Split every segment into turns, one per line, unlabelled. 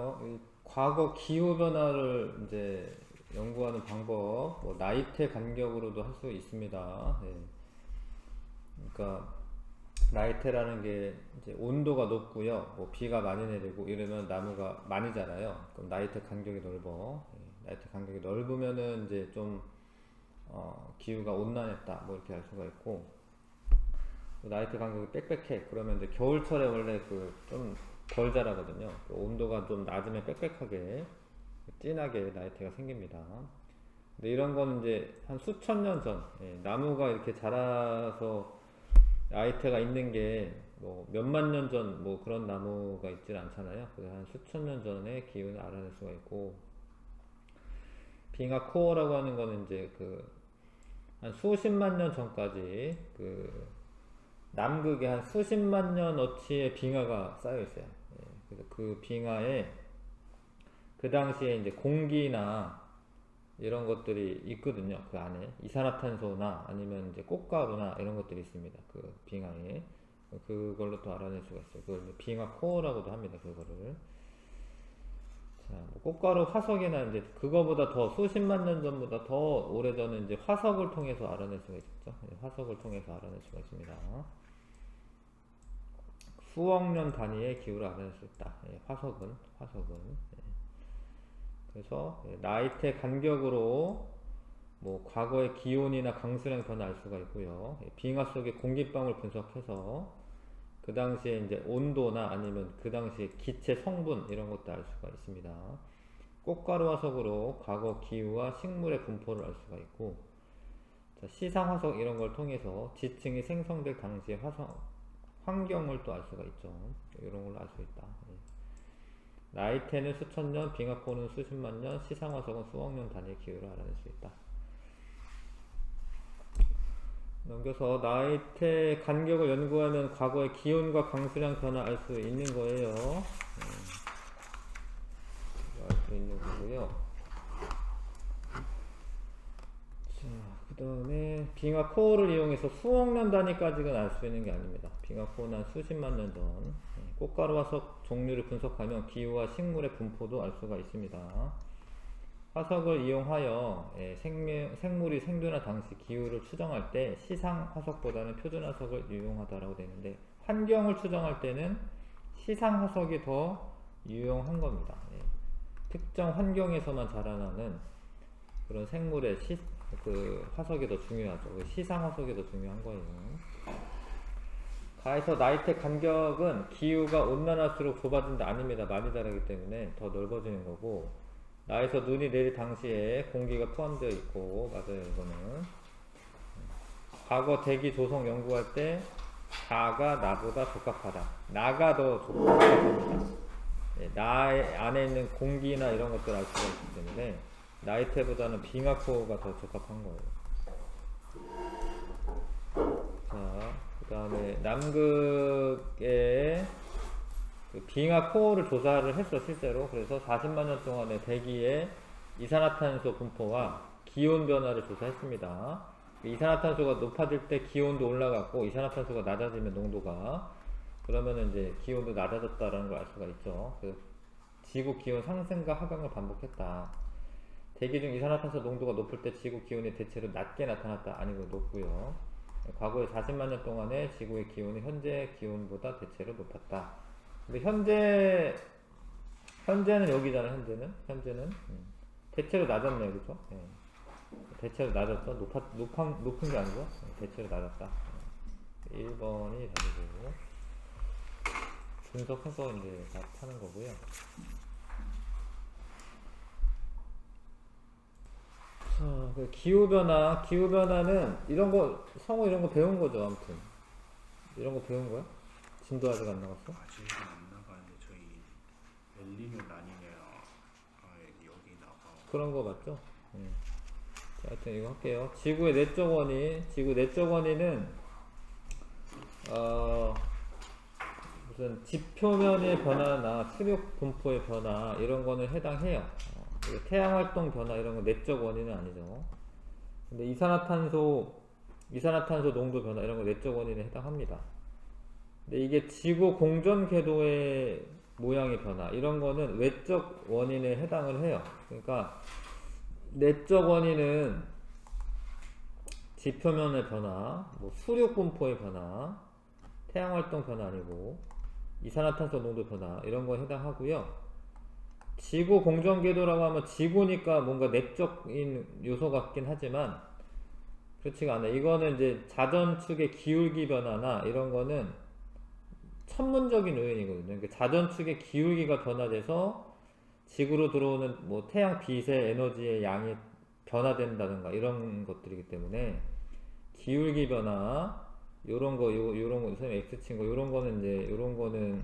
볼까요? 이 과거 기후 변화를 이제 연구하는 방법, 뭐 나이테 간격으로도 할 수 있습니다. 예. 그러니까 나이테라는 게 이제 온도가 높고요, 뭐 비가 많이 내리고 이러면 나무가 많이 자라요. 그럼 나이테 간격이 넓어. 예. 나이테 간격이 넓으면은 이제 좀 기후가 온난했다, 뭐 이렇게 알 수가 있고, 나이트 간격이 빽빽해. 그러면 이제 겨울철에 원래 그 좀 덜 자라거든요. 그 온도가 좀 낮으면 빽빽하게 진하게 나이트가 생깁니다. 근데 이런 거는 이제 한 수천 년 전, 나무가 이렇게 자라서 나이트가 있는 게 뭐 몇만 년 전 뭐 그런 나무가 있질 않잖아요. 그래서 한 수천 년 전에 기운을 알아낼 수가 있고, 빙하 코어라고 하는 거는 이제 그 한 수십만 년 전까지 그 남극에 한 수십만 년어치의 빙하가 쌓여 있어요. 그래서 그 빙하에 그 당시에 이제 공기나 이런 것들이 있거든요. 그 안에 이산화탄소나 아니면 이제 꽃가루나 이런 것들이 있습니다. 그 빙하에 그걸로 또 알아낼 수가 있어요. 그걸 빙하 코어라고도 합니다. 그거를. 자, 뭐 꽃가루 화석이나 이제 그거보다 더 수십만 년 전보다 더 오래전에 이제 화석을 통해서 알아낼 수가 있죠. 화석을 통해서 알아낼 수가 있습니다. 수억 년 단위의 기후를 알아낼 수 있다. 화석은. 그래서 나이테 간격으로 뭐 과거의 기온이나 강수량 변화 알 수가 있고요. 빙하 속의 공기방울 분석해서 그 당시에 이제 온도나 아니면 그 당시에 기체 성분 이런 것도 알 수가 있습니다. 꽃가루 화석으로 과거 기후와 식물의 분포를 알 수가 있고, 자, 시상 화석 이런 걸 통해서 지층이 생성될 당시의 환경을 또 알 수가 있죠. 이런 걸로 알 수 있다. 나이테는 수천 년, 빙하코는 수십만 년, 시상화석은 수억 년 단위의 기후를 알아낼 수 있다. 넘겨서 나이테 간격을 연구하면 과거의 기온과 강수량 변화 알 수 있는 거예요. 알 수 있는 거고요. 자, 그 다음에 빙하 코어를 이용해서 수억 년 단위까지는 알 수 있는 게 아닙니다. 빙하 코어는 수십만 년 전. 꽃가루 화석 종류를 분석하면 기후와 식물의 분포도 알 수가 있습니다. 화석을 이용하여 생물이 생존한 당시 기후를 추정할 때 시상 화석보다는 표준 화석을 이용하다라고 되는데, 환경을 추정할 때는 시상 화석이 더 유용한 겁니다. 특정 환경에서만 자라나는 그런 생물의 그 화석이 더 중요하죠. 시상 화석이 더 중요한 거예요. 가에서 나이테 간격은 기후가 온난할수록 좁아진다 아닙니다. 많이 자라기 때문에 더 넓어지는 거고, 나에서 눈이 내릴 당시에 공기가 포함되어 있고, 맞아요. 이거는 과거 대기 조성 연구할 때 나가 나보다 적합하다. 나가 더 적합합니다. 나 안에 있는 공기나 이런 것들 알 수가 있기 때문에 나이테보다는 빙하코어가 더 적합한 거예요. 자, 그 다음에 남극의 그 빙하 코어를 조사를 했어, 실제로. 그래서 40만 년 동안의 대기의 이산화탄소 분포와 기온 변화를 조사했습니다. 이산화탄소가 높아질 때 기온도 올라갔고, 이산화탄소가 낮아지면 농도가, 그러면 이제 기온도 낮아졌다라는 걸 알 수가 있죠. 그래서 지구 기온 상승과 하강을 반복했다. 대기 중 이산화탄소 농도가 높을 때 지구 기온이 대체로 낮게 나타났다. 아니고 높고요. 과거의 40만 년 동안의 지구의 기온이 현재 기온보다 대체로 높았다. 근데 현재는 여기잖아. 현재는 대체로 낮았네요. 그죠? 대체로 낮았죠. 높은 게 아니고 대체로 낮았다. 1번이 답이고, 분석해서 이제 답하는 거고요. 자, 그 기후변화는 이런 거, 성우 이런 거 배운 거죠. 아무튼 이런 거 배운 거야? 진도 아직 안 나갔어?
아직은 안 나가는데 저희 엘니뇨 라니냐 여기 나가.
그런 거 맞죠? 자, 하여튼 이거 할게요. 지구의 내적 원인, 지구 내적 원인은 무슨 지표면의 변화나 수력 분포의 변화 이런 거는 해당해요. 태양 활동 변화 이런 거 내적 원인은 아니죠. 근데 이산화탄소 농도 변화 이런 거 내적 원인에 해당합니다. 근데 이게 지구 공전 궤도에 모양의 변화 이런 거는 외적 원인에 해당을 해요. 그러니까 내적 원인은 지표면의 변화, 뭐 수륙 분포의 변화, 태양활동 변화 아니고 이산화탄소 농도 변화 이런 거에 해당하고요. 지구 공전 궤도라고 하면 지구니까 뭔가 내적인 요소 같긴 하지만 그렇지가 않아요. 이거는 이제 자전축의 기울기 변화나 이런 거는 천문적인 요인이거든요. 그러니까 자전축의 기울기가 변화돼서 지구로 들어오는 뭐 태양 빛의 에너지의 양이 변화된다든가 이런 것들이기 때문에 기울기 변화 요런 거 요런 거 선생님 X 친 거 요런 거는 이제 요런 거는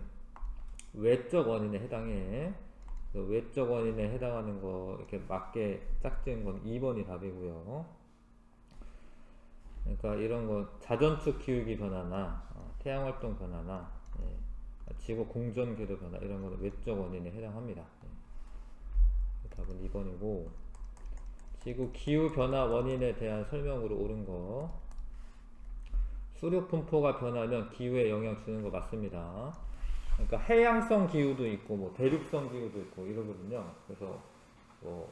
외적 원인에 해당해. 외적 원인에 해당하는 거 이렇게 맞게 짝지은 건 2번이 답이고요. 그러니까 이런 거 자전축 기울기 변화나 태양 활동 변화나 지구 공전 궤도 변화 이런 거는 외적 원인에 해당합니다. 답은 2번이고 지구 기후 변화 원인에 대한 설명으로 옳은 거 수륙 분포가 변하면 기후에 영향 주는 거 맞습니다. 그러니까 해양성 기후도 있고 뭐 대륙성 기후도 있고 이러거든요. 그래서 뭐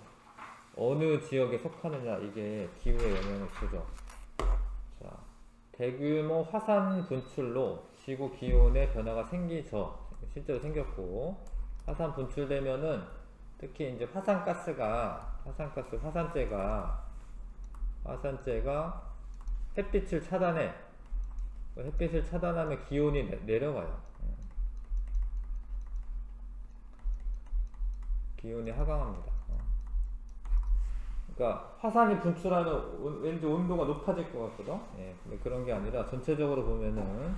어느 지역에 속하느냐 이게 기후에 영향을 주죠. 자, 대규모 화산 분출로 지구 기온의 변화가 생기죠. 실제로 생겼고 화산 분출되면은 특히 이제 화산가스가 햇빛을 차단해. 햇빛을 차단하면 기온이 내려가요. 기온이 하강합니다. 그러니까 화산이 분출하면 왠지 온도가 높아질 것 같거든. 근데 그런 게 아니라 전체적으로 보면은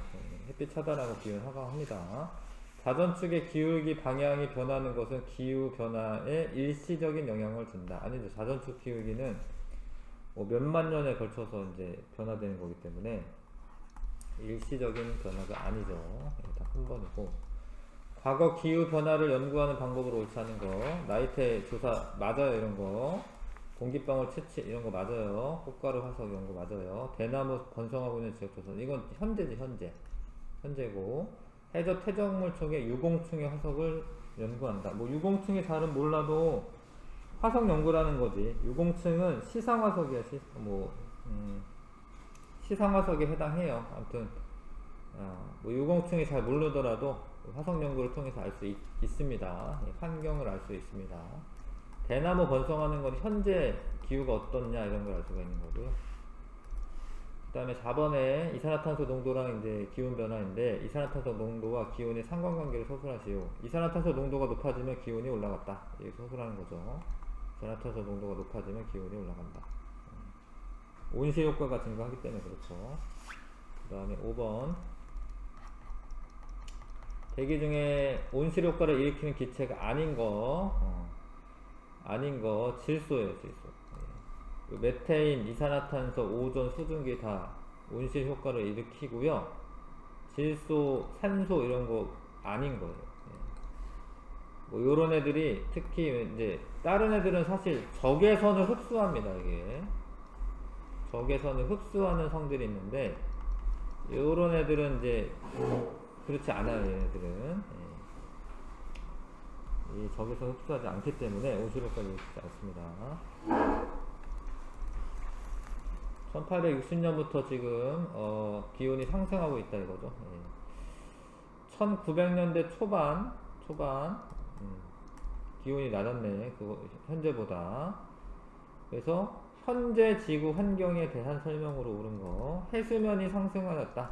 햇빛 차단하고 기온 하강합니다. 자전축의 기울기 방향이 변하는 것은 기후 변화에 일시적인 영향을 준다. 아니죠. 자전축 기울기는 뭐 몇만 년에 걸쳐서 이제 변화되는 거기 때문에 일시적인 변화가 아니죠. 다 한 번이고. 과거 기후 변화를 연구하는 방법으로 옳지 않은 거. 나이테 조사 맞아요. 이런 거. 공기방울 채취 이런 거 맞아요. 꽃가루 화석 이런 거 맞아요. 대나무 번성하고 있는 지역 조선 이건 현재지 현재고. 해저 퇴적물 쪽에 유공충의 화석을 연구한다. 뭐 유공충이 잘은 몰라도 화석 연구라는 거지. 유공충은 시상화석이야. 시상화석에 해당해요. 아무튼 뭐 유공충이 잘 모르더라도 화석 연구를 통해서 알 수 있습니다. 환경을 알 수 있습니다. 대나무 번성하는 건 현재 기후가 어떻냐 이런 걸 알 수가 있는 거고요. 그 다음에 4번에 이산화탄소 농도랑 이제 기온 변화인데 이산화탄소 농도와 기온의 상관관계를 서술하시오. 이산화탄소 농도가 높아지면 기온이 올라갔다. 이렇게 서술하는 거죠. 이산화탄소 농도가 높아지면 기온이 올라간다. 온실 효과가 증가하기 때문에 그렇죠. 그 다음에 5번 대기 중에 온실 효과를 일으키는 기체가 아닌 거 질소예요. 질소. 메테인, 이산화탄소, 오존, 수증기 다 온실 효과를 일으키고요. 질소, 산소 이런 거 아닌 거예요. 뭐 요런 애들이 특히 이제 다른 애들은 사실 적외선을 흡수합니다. 이게 적외선을 흡수하는 성들이 있는데 요런 애들은 이제 그렇지 않아요. 얘네들은 이 적외선 흡수하지 않기 때문에 온실 효과를 일으키지 않습니다. 1860년부터 지금 기온이 상승하고 있다 이거죠. 1900년대 초반 기온이 낮았네. 그거 현재보다. 그래서 현재 지구 환경에 대한 설명으로 옳은 거. 해수면이 상승하였다.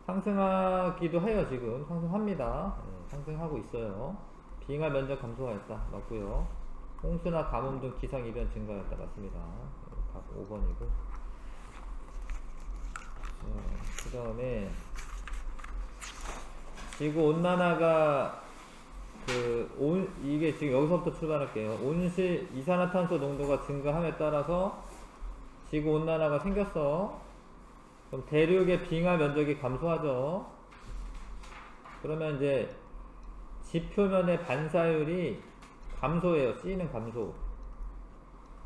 상승하기도 해요. 지금 상승합니다. 상승하고 있어요. 빙하 면적 감소하였다. 맞고요. 홍수나 가뭄 등 기상이변 증가하였다. 맞습니다. 답 5번이고. 그 다음에 지구 온난화가 이게 지금 여기서부터 출발할게요. 온실 이산화탄소 농도가 증가함에 따라서 지구 온난화가 생겼어. 그럼 대륙의 빙하 면적이 감소하죠. 그러면 이제 지표면의 반사율이 감소해요. C는 감소.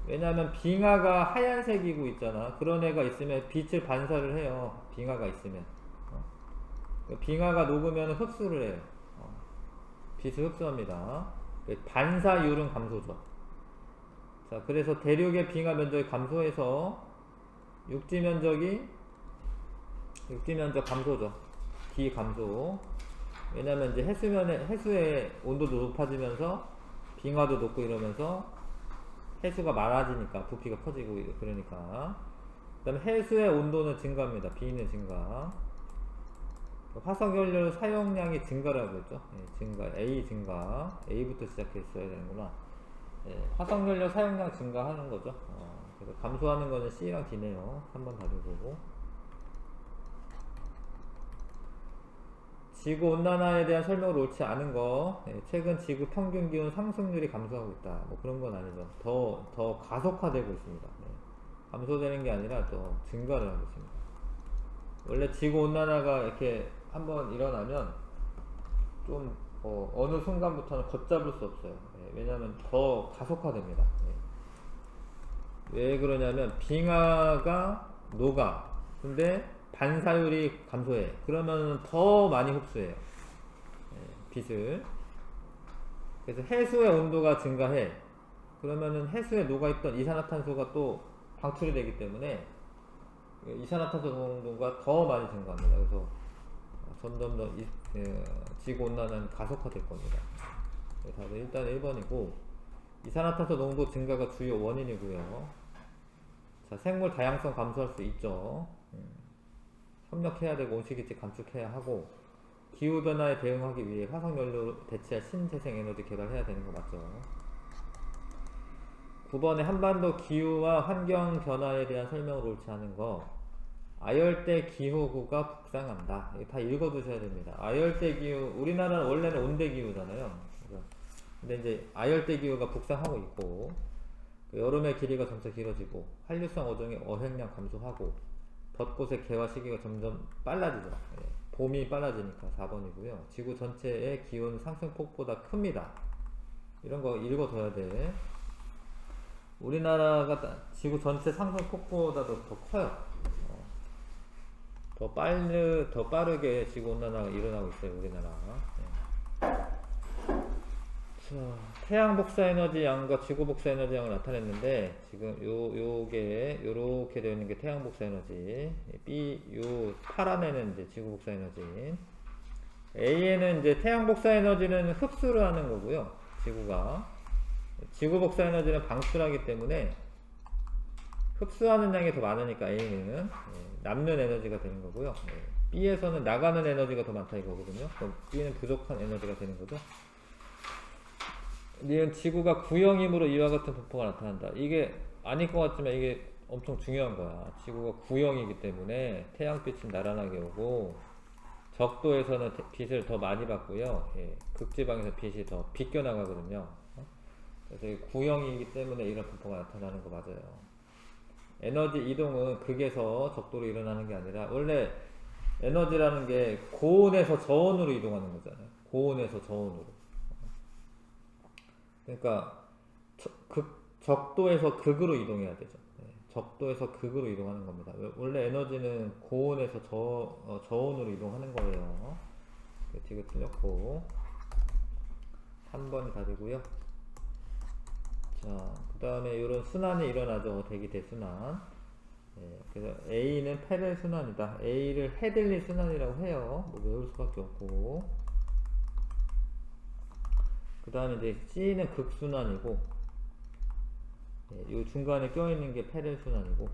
왜냐하면 빙하가 하얀색이고 있잖아. 그런 애가 있으면 빛을 반사를 해요. 빙하가 있으면. 빙하가 녹으면 흡수를 해요. 빛을 흡수합니다. 반사율은 감소죠. 자, 그래서 대륙의 빙하 면적이 감소해서 육지 면적 감소죠. 기감소. 왜냐면 이제 해수의 온도도 높아지면서 빙하도 높고 이러면서 해수가 많아지니까 부피가 커지고 그러니까. 그 다음에 해수의 온도는 증가합니다. B는 증가. 화석연료 사용량이 증가라고 했죠. 예, 증가. A 증가. A부터 시작했어야 되는구나. 예, 화석연료 사용량 증가하는 거죠. 그래서 감소하는 거는 C랑 D네요. 한번 다르고. 지구 온난화에 대한 설명을 옳지 않은 거. 예, 최근 지구 평균 기온 상승률이 감소하고 있다. 뭐 그런 건 아니죠. 더 가속화되고 있습니다. 예, 감소되는 게 아니라 더 증가를 하고 있습니다. 원래 지구 온난화가 이렇게 한번 일어나면 좀 어느 순간부터는 걷잡을 수 없어요. 예, 왜냐하면 더 가속화됩니다. 예. 왜 그러냐면 빙하가 녹아. 근데 반사율이 감소해. 그러면 더 많이 흡수해요. 예, 빛을. 그래서 해수의 온도가 증가해. 그러면은 해수에 녹아있던 이산화탄소가 또 방출이 되기 때문에 이산화탄소 농도가 더 많이 증가합니다. 그래서 점점 더 지구 온난화는 가속화될 겁니다. 답은 일단 1번이고 이산화탄소 농도 증가가 주요 원인이고요. 자, 생물 다양성 감소할 수 있죠. 협력해야 되고 온실기체 감축해야 하고 기후변화에 대응하기 위해 화석연료로 대체할 신재생 에너지 개발해야 되는 거 맞죠? 9번에 한반도 기후와 환경 변화에 대한 설명을 옳지 않은 거. 아열대 기후구가 북상한다. 이거 다 읽어두셔야 됩니다. 아열대 기후, 우리나라는 원래는 온대 기후잖아요. 근데 이제 아열대 기후가 북상하고 있고, 여름의 길이가 점차 길어지고, 한류성 어종의 어획량 감소하고, 벚꽃의 개화 시기가 점점 빨라지죠. 예, 봄이 빨라지니까 4번이고요. 지구 전체의 기온 상승폭보다 큽니다. 이런 거 읽어둬야 돼. 우리나라가 지구 전체 상승폭보다도 더 커요. 더 빠르게 지구온난화가 일어나고 있어요, 우리나라. 네. 자, 태양 복사 에너지 양과 지구 복사 에너지 양을 나타냈는데, 지금 요게, 요렇게 되어 있는 게 태양 복사 에너지. 요 파란 애는 이제 지구 복사 에너지. A에는 이제 태양 복사 에너지는 흡수를 하는 거고요, 지구가. 지구 복사 에너지는 방출하기 때문에, 흡수하는 양이 더 많으니까 A는 남는 에너지가 되는 거고요. B에서는 나가는 에너지가 더 많다 이거거든요. 그럼 B는 부족한 에너지가 되는 거죠. 니은 지구가 구형이므로 이와 같은 분포가 나타난다. 이게 아닐 것 같지만 이게 엄청 중요한 거야. 지구가 구형이기 때문에 태양빛은 나란하게 오고 적도에서는 빛을 더 많이 받고요. 극지방에서 빛이 더 비껴나가거든요. 그래서 구형이기 때문에 이런 분포가 나타나는 거 맞아요. 에너지 이동은 극에서 적도로 일어나는 게 아니라 원래 에너지라는 게 고온에서 저온으로 이동하는 거잖아요. 고온에서 저온으로. 그러니까 적도에서 극으로 이동해야 되죠. 적도에서 극으로 이동하는 겁니다. 원래 에너지는 고온에서 저온으로 이동하는 거예요. 이거 틀렸고 3번이 답이고요. 자, 그 다음에 이런 순환이 일어나죠. 대기 대순환. 그래서 A는 페렐 순환이다. A를 헤들리 순환이라고 해요. 뭐 외울 수밖에 없고. 그 다음에 이제 C는 극순환이고, 이 중간에 껴있는 게 페렐 순환이고.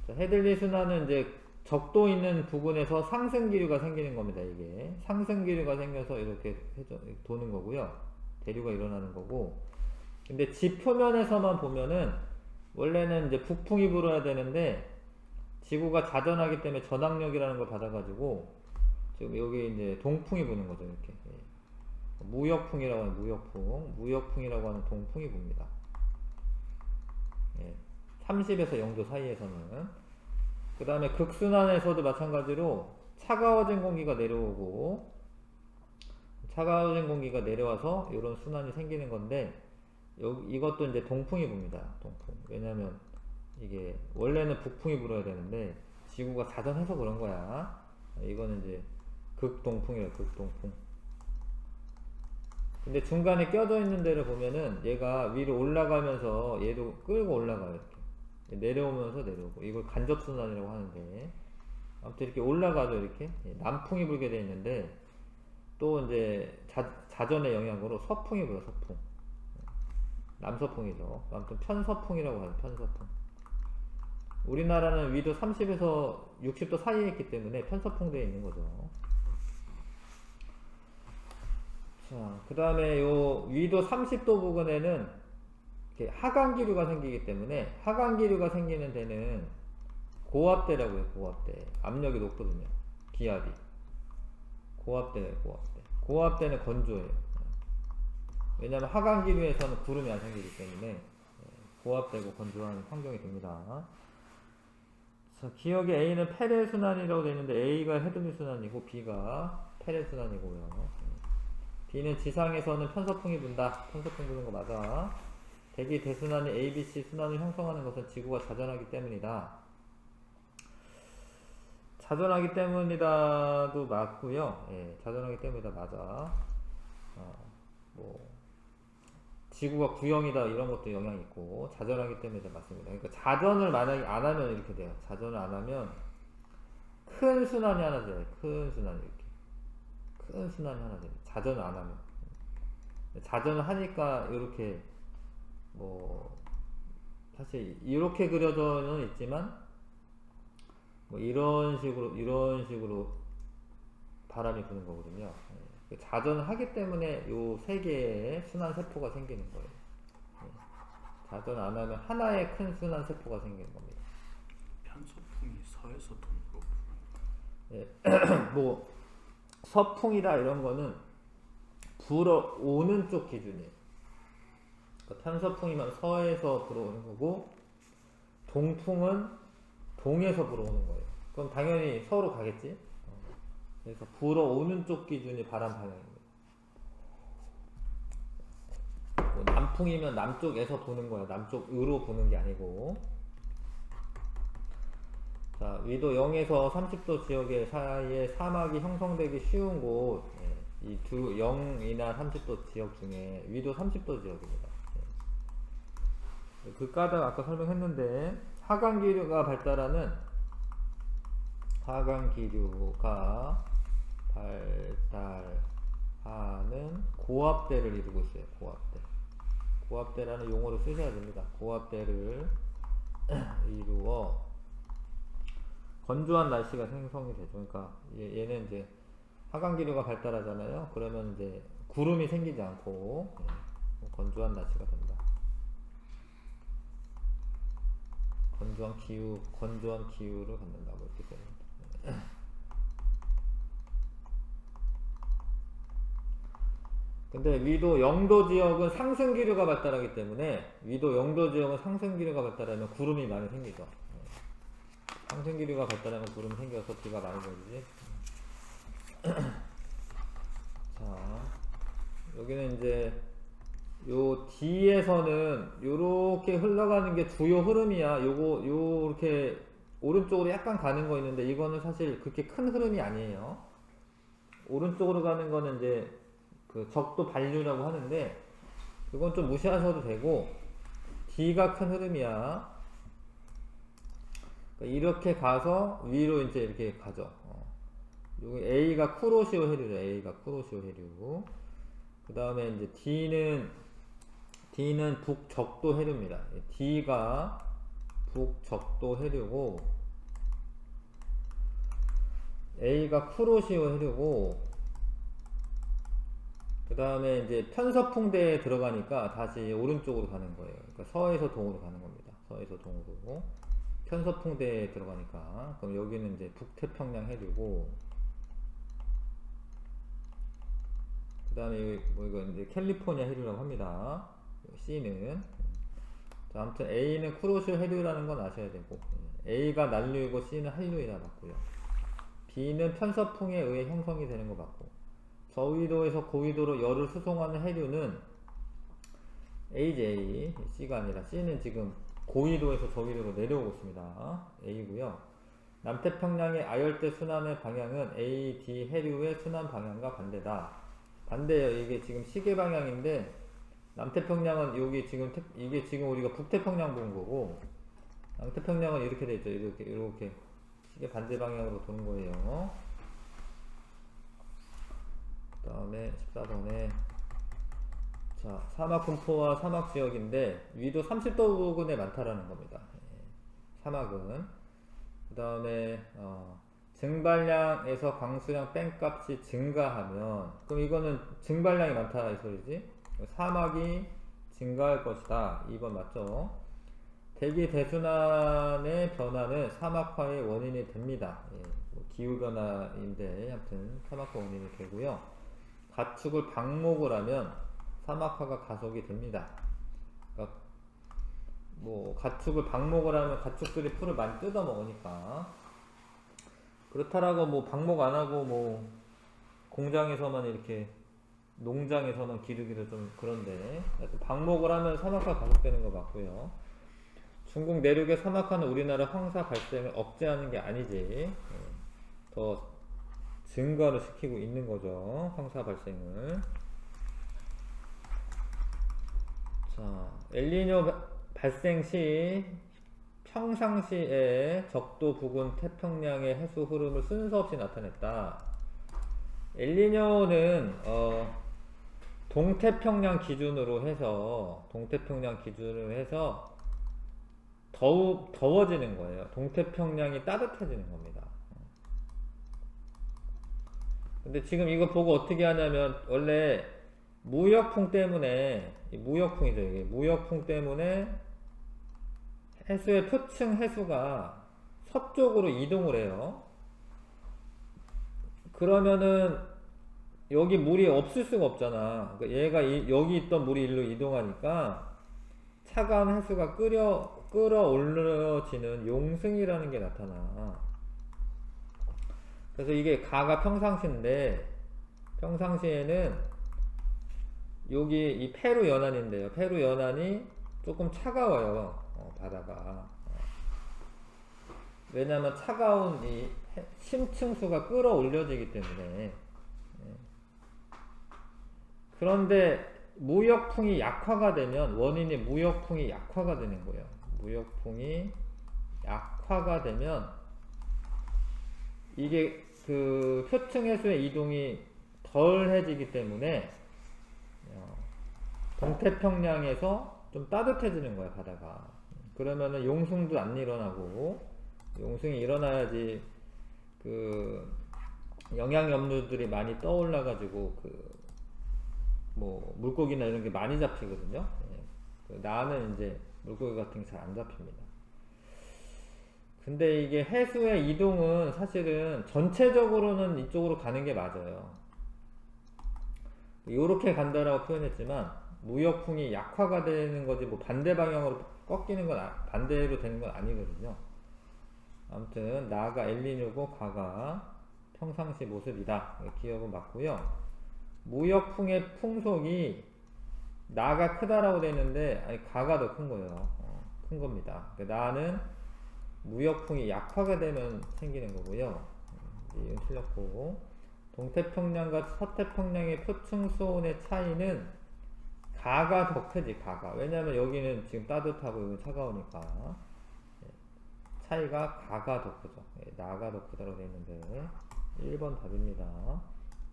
자, 헤들리 순환은 이제 적도 있는 부분에서 상승 기류가 생기는 겁니다. 이게 상승 기류가 생겨서 이렇게 도는 거고요. 대류가 일어나는 거고. 근데 지 표면에서만 보면은 원래는 이제 북풍이 불어야 되는데 지구가 자전하기 때문에 전항력이라는 걸 받아가지고 지금 여기 이제 동풍이 부는 거죠. 이렇게 무역풍이라고 하는 무역풍이라고 하는 동풍이 붑니다. 30에서 0도 사이에서는. 그 다음에 극순환에서도 마찬가지로 차가워진 공기가 내려오고, 차가워진 공기가 내려와서 이런 순환이 생기는 건데, 이것도 이제 동풍이 붑니다. 동풍. 왜냐면 이게 원래는 북풍이 불어야 되는데 지구가 자전해서 그런 거야. 이거는 이제 극동풍이래요. 극동풍. 근데 중간에 껴져 있는 데를 보면은 얘가 위로 올라가면서 얘도 끌고 올라가요. 이렇게 내려오면서 내려오고, 이걸 간접순환이라고 하는데, 아무튼 이렇게 올라가죠. 이렇게 남풍이 불게 돼 있는데, 또 이제 자전의 영향으로 서풍이 불어요. 서풍. 남서풍이죠. 아무튼 편서풍이라고 하죠. 편서풍. 우리나라는 위도 30에서 60도 사이에 있기 때문에 편서풍대에 있는 거죠. 자, 그 다음에 요 위도 30도 부근에는 이렇게 하강기류가 생기기 때문에, 하강기류가 생기는 데는 고압대라고 해요. 고압대. 압력이 높거든요. 기압이. 고압대예요. 고압대. 고압대는 건조해요. 왜냐하면 하강기류에서는 구름이 안 생기기 때문에 고압되고 건조한 환경이 됩니다. 자, 기억의 A는 페레순환이라고 되어 있는데, A가 헤드미 순환이고 B가 페레순환이고요. B는 지상에서는 편서풍이 분다. 편서풍 부는 거 맞아. 대기 대순환이 ABC 순환을 형성하는 것은 지구가 자전하기 때문이다. 자전하기 때문이다도 맞고요. 예, 자전하기 때문이다 맞아. 뭐 지구가 구형이다 이런 것도 영향이 있고, 자전하기 때문이다 맞습니다. 그러니까 자전을 만약에 안 하면 이렇게 돼요. 자전을 안 하면 큰 순환이 하나 돼요. 큰 순환이 이렇게. 큰 순환이 하나 돼요. 자전을 안 하면. 자전을 하니까 이렇게 뭐 사실 이렇게 그려져는 있지만, 뭐 이런 식으로 바람이 부는 거거든요. 자전을 하기 때문에 요 세 개의 순환 세포가 생기는 거예요. 자전 안 하면 하나의 큰 순환 세포가 생기는 겁니다.
편서풍이 서에서 동으로 부는
예. 뭐 서풍이다 이런 거는 불어오는 쪽 기준이에요. 그러니까 편서풍이면 서에서 불어오는 거고, 동풍은 동에서 불어오는 거예요. 그럼 당연히 서로 가겠지. 그래서 불어오는 쪽 기준이 바람 방향입니다. 뭐 남풍이면 남쪽에서 부는 거예요. 남쪽으로 부는 게 아니고. 자, 위도 0에서 30도 지역의 사이에 사막이 형성되기 쉬운 곳, 이 두 0이나 30도 지역 중에 위도 30도 지역입니다. 그 까닭 아까 설명했는데, 하강기류가 발달하는 고압대를 이루고 있어요. 고압대라는 용어를 쓰셔야 됩니다. 고압대를 이루어 건조한 날씨가 생성이 되죠. 그러니까 얘는 이제 하강기류가 발달하잖아요. 그러면 이제 구름이 생기지 않고 건조한 날씨가 됩니다. 건조한 기후를 갖는다고 했기 때문에. 근데 위도 0도 지역은 상승기류가 발달하기 때문에, 위도 0도 지역은 상승기류가 발달하면 구름이 많이 생기죠. 상승기류가 발달하면 구름이 생겨서 비가 많이 내리지. 자, 여기는 이제 요 D에서는 요렇게 흘러가는 게 주요 흐름이야. 요렇게 오른쪽으로 약간 가는 거 있는데, 이거는 사실 그렇게 큰 흐름이 아니에요. 오른쪽으로 가는 거는 이제 그 적도 반류라고 하는데, 그건 좀 무시하셔도 되고, D가 큰 흐름이야. 그러니까 이렇게 가서 위로 이제 이렇게 가죠. 여기 A가 쿠로시오 해류죠. A가 쿠로시오 해류. 그 다음에 이제 D는 북적도 해류입니다. D가 북적도 해류고, A가 쿠로시오 해류고, 그 다음에 이제 편서풍대에 들어가니까 다시 오른쪽으로 가는 거예요. 그러니까 서에서 동으로 가는 겁니다. 서에서 동으로. 편서풍대에 들어가니까. 그럼 여기는 이제 북태평양 해류고, 그 다음에 뭐 이거 이제 캘리포니아 해류라고 합니다. C는. 자, 아무튼 A는 쿠로시오 해류라는 건 아셔야 되고, A가 난류이고 C는 한류이라 맞고요. B는 편서풍에 의해 형성이 되는 거 맞고, 저위도에서 고위도로 열을 수송하는 해류는 AJ, C가 아니라 C는 지금 고위도에서 저위도로 내려오고 있습니다. A고요. 남태평양의 아열대 순환의 방향은 A, D 해류의 순환 방향과 반대다. 반대예요. 이게 지금 시계 방향인데 남태평양은 여기 지금 이게 지금 우리가 북태평양 본 거고 남태평양은 이렇게 돼 있죠. 이렇게 시계 반대 방향으로 도는 거예요. 그 다음에 14번에 자, 사막 분포와 사막 지역인데 위도 30도 부근에 많다라는 겁니다. 사막은 그 다음에 증발량에서 강수량 뺀값이 증가하면 그럼 이거는 증발량이 많다 이 소리지. 사막이 증가할 것이다. 2번 맞죠? 대기 대순환의 변화는 사막화의 원인이 됩니다. 뭐 기후변화인데 아무튼 사막화 원인이 되고요. 가축을 방목을 하면 사막화가 가속이 됩니다. 그러니까 뭐 가축을 방목을 하면 가축들이 풀을 많이 뜯어 먹으니까 그렇다라고 뭐 방목 안 하고 뭐 공장에서만 이렇게 농장에서만 기르기도 좀 그런데 방목을 하면 사막화 가속되는 거 맞고요. 중국 내륙의 사막화는 우리나라 황사 발생을 억제하는 게 아니지 더 증가를 시키고 있는 거죠. 황사 발생을. 자, 엘니뇨 발생 시 평상시에 적도 부근 태평양의 해수 흐름을 순서 없이 나타냈다. 엘니뇨는 동태평양 기준으로 해서 더욱 더워지는 거예요. 동태평양이 따뜻해지는 겁니다. 근데 지금 이거 보고 어떻게 하냐면 원래 무역풍 때문에 무역풍이죠. 이게 무역풍 때문에 해수의 표층 해수가 서쪽으로 이동을 해요. 그러면은 여기 물이 없을 수가 없잖아. 그러니까 얘가 여기 있던 물이 일로 이동하니까 차가운 해수가 끌어올려지는 용승이라는 게 나타나. 그래서 이게 가가 평상시인데 평상시에는 여기 이 페루 연안인데요. 페루 연안이 조금 차가워요. 바다가. 왜냐하면 차가운 이 심층수가 끌어올려지기 때문에. 그런데 무역풍이 약화가 되면 원인이 무역풍이 약화가 되는 거예요. 무역풍이 약화가 되면 이게 그 표층 해수의 이동이 덜해지기 때문에 동태평양에서 좀 따뜻해지는 거야 바다가. 그러면은 용승도 안 일어나고 용승이 일어나야지 그 영양염류들이 많이 떠올라 가지고 그 뭐 물고기나 이런 게 많이 잡히거든요. 나는 이제 물고기 같은 게 잘 안 잡힙니다. 근데 이게 해수의 이동은 사실은 전체적으로는 이쪽으로 가는 게 맞아요. 요렇게 간다라고 표현했지만 무역풍이 약화가 되는 거지 뭐 반대 방향으로 꺾이는 건 반대로 되는 건 아니거든요. 아무튼 나가 엘니뇨고 가가 평상시 모습이다. 기억은 맞고요. 무역풍의 풍속이 나가 크다라고 되는데 아니 가가 더 큰 거예요. 큰 겁니다. 나는 무역풍이 약화가 되면 생기는 거고요. 이건 틀렸고 동태평양과 서태평양의 표층 수온의 차이는 가가 더 크지. 가가. 왜냐면 여기는 지금 따뜻하고 여기는 차가우니까 차이가 가가 더 크죠. 나가 더 크다고 되어 있는데 1번 답입니다.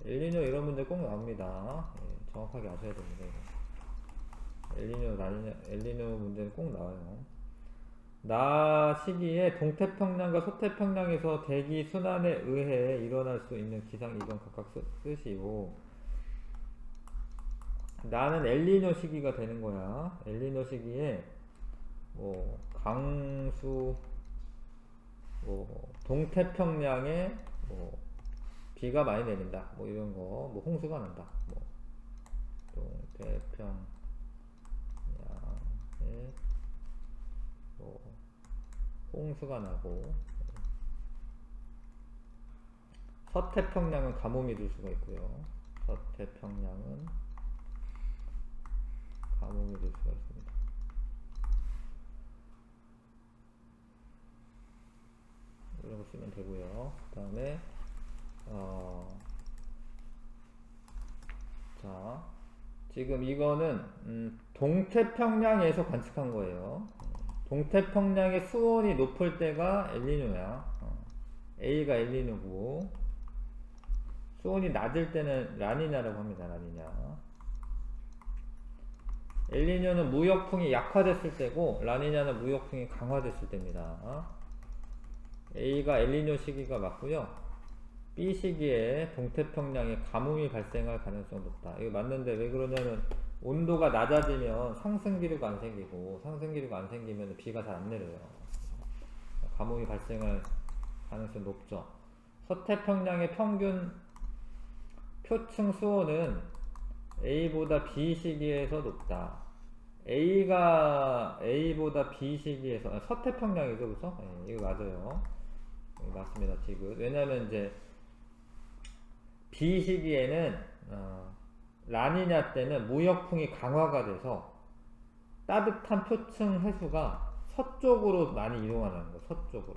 엘니뇨 이런 문제 꼭 나옵니다. 정확하게 아셔야 됩니다. 엘니뇨 문제는 꼭 나와요. 나 시기에 동태평양과 서태평양에서 대기 순환에 의해 일어날 수 있는 기상 이변 각각 쓰시오. 나는 엘니뇨 시기가 되는 거야. 엘니뇨 시기에 뭐 강수 뭐 동태평양에 뭐 비가 많이 내린다. 뭐 이런 거, 뭐 홍수가 난다. 뭐 동태평양에 뭐 홍수가 나고 서태평양은 가뭄이 들 수가 있고요. 서태평양은 가뭄이 들 수가 있습니다. 이런 거 쓰면 되고요. 그 다음에 자, 지금 이거는 동태평양에서 관측한 거예요. 동태평양의 수온이 높을 때가 엘니뇨야. A가 엘니뇨고, 수온이 낮을 때는 라니냐라고 합니다. 라니냐. 엘니뇨는 무역풍이 약화됐을 때고, 라니냐는 무역풍이 강화됐을 때입니다. A가 엘니뇨 시기가 맞고요. B 시기에 동태평양에 가뭄이 발생할 가능성이 높다. 이거 맞는데 왜 그러냐면 온도가 낮아지면 상승기류가 안 생기고, 상승기류가 안 생기면 비가 잘 안 내려요. 가뭄이 발생할 가능성이 높죠. 서태평양의 평균 표층 수온은 A보다 B 시기에서 높다. A가 A보다 B 시기에서, 서태평양이죠, 그죠? 네, 이거 맞아요. 맞습니다, 지금. 왜냐면 이제 B 시기에는 라니냐 때는 무역풍이 강화가 돼서 따뜻한 표층 해수가 서쪽으로 많이 이동하는 거예요. 서쪽으로.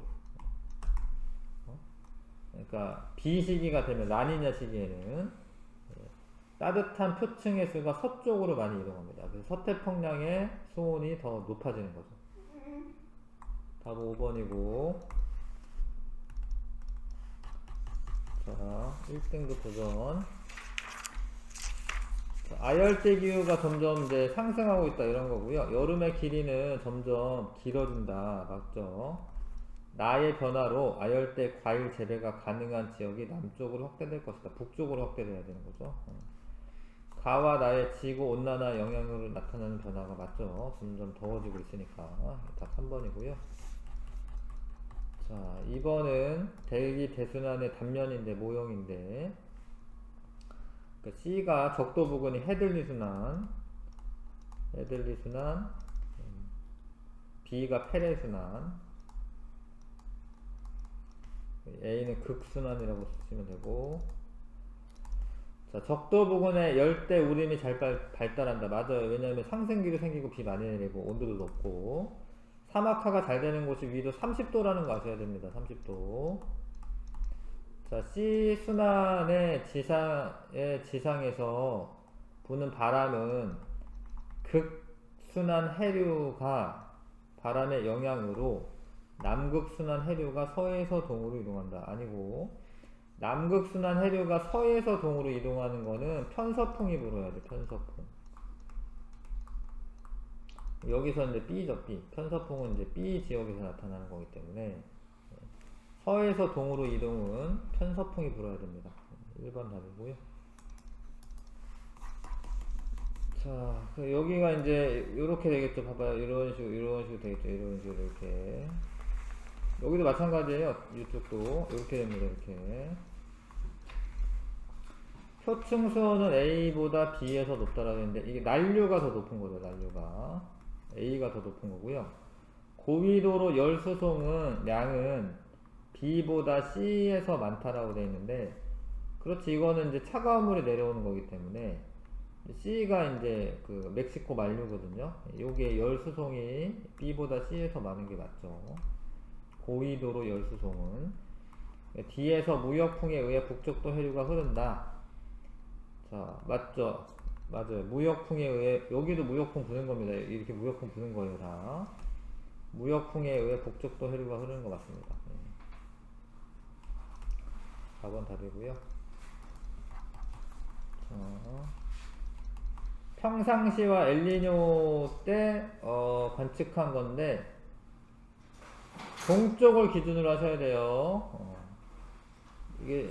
그러니까 B 시기가 되면 라니냐 시기에는 따뜻한 표층 해수가 서쪽으로 많이 이동합니다. 그래서 서태평양의 수온이 더 높아지는 거죠. 답 5번이고. 자, 1등급 도전. 아열대 기후가 점점 이제 상승하고 있다 이런 거고요. 여름의 길이는 점점 길어진다. 맞죠? 나의 변화로 아열대 과일 재배가 가능한 지역이 남쪽으로 확대될 것이다. 북쪽으로 확대돼야 되는 거죠. 가와 나의 지구 온난화 영향으로 나타나는 변화가 맞죠? 점점 더워지고 있으니까. 답 3번이고요. 자, 2번은 대기 대순환의 단면인데, 모형인데, 그러니까 C가 적도 부근이 헤들리 순환, B가 페레 순환, A는 극순환이라고 쓰시면 되고. 자, 적도 부근에 열대 우림이 잘 발달한다. 맞아요. 왜냐하면 상승기도 생기고 비 많이 내리고 온도도 높고. 사막화가 잘 되는 곳이 위도 30도라는 거 아셔야 됩니다. 30도. 자, C 순환의 지상에서 부는 바람은 극순환 해류가 바람의 영향으로 남극순환 해류가 서에서 동으로 이동한다. 아니고, 남극순환 해류가 서에서 동으로 이동하는 거는 편서풍이 불어야 돼. 편서풍. 여기서 이제 B죠, B. 편서풍은 이제 B 지역에서 나타나는 거기 때문에 서에서 동으로 이동은 편서풍이 불어야 됩니다. 1번 답이고요. 자, 여기가 이제 이렇게 되겠죠. 봐봐요. 이런 식으로 되겠죠. 이런 식으로 이렇게. 여기도 마찬가지예요. 이쪽도 이렇게 됩니다. 이렇게. 표층 수온은 A보다 B에서 높다라고 했는데 이게 난류가 더 높은 거죠. 난류가 A가 더 높은 거고요. 고위도로 열 수송은 양은 B보다 C에서 많다라고 되어 있는데, 그렇지, 이거는 이제 차가운 물이 내려오는 거기 때문에 C가 이제 그 멕시코 만류거든요. 요게 열 수송이 B보다 C에서 많은 게 맞죠. 고위도로 열 수송은 D에서 무역풍에 의해 북쪽도 해류가 흐른다. 자, 맞죠? 맞아요. 무역풍에 의해, 여기도 무역풍 부는 겁니다. 이렇게 무역풍 부는 거예요, 다. 무역풍에 의해 북쪽도 해류가 흐르는 거 맞습니다. 4번 답이고요. 평상시와 엘니뇨 때 관측한 건데, 동쪽을 기준으로 하셔야 돼요. 이게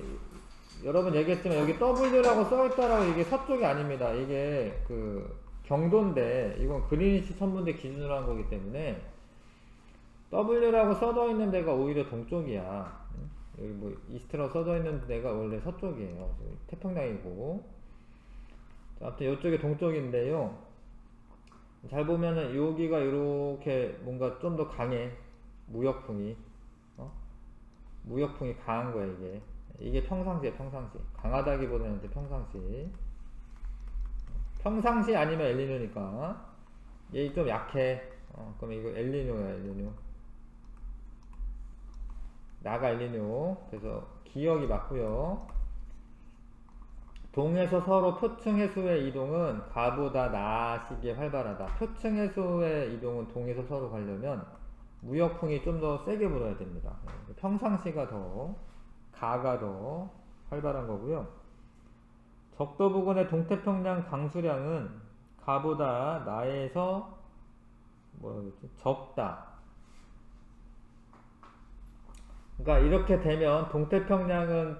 여러분 얘기했지만 여기 W라고 써있다라고, 이게 서쪽이 아닙니다. 이게 그 경도인데, 이건 그린위치 천문대 기준으로 한 거기 때문에 W라고 써져 있는 데가 오히려 동쪽이야. 여기 뭐 이스트라고 써져 있는 데가 원래 서쪽이에요. 태평양이고. 아무튼 이쪽이 동쪽인데요. 잘 보면은 여기가 이렇게 뭔가 좀 더 강해. 무역풍이. 무역풍이 강한 거야, 이게. 이게 평상시에 평상시. 강하다기보다는 이제 평상시. 평상시 아니면 엘니뇨니까. 얘 좀 약해. 그럼 이거 엘니뇨야, 엘니뇨. 나가 엘니뇨. 그래서 기역이 맞고요. 동에서 서로 표층 해수의 이동은 가보다 나시기에 활발하다. 표층 해수의 이동은 동에서 서로 가려면 무역풍이 좀 더 세게 불어야 됩니다. 평상시가 더 가가 더 활발한 거고요. 적도 부근의 동태평양 강수량은 가보다 나에서 뭐라 그랬지? 적다. 그러니까 이렇게 되면 동태평양은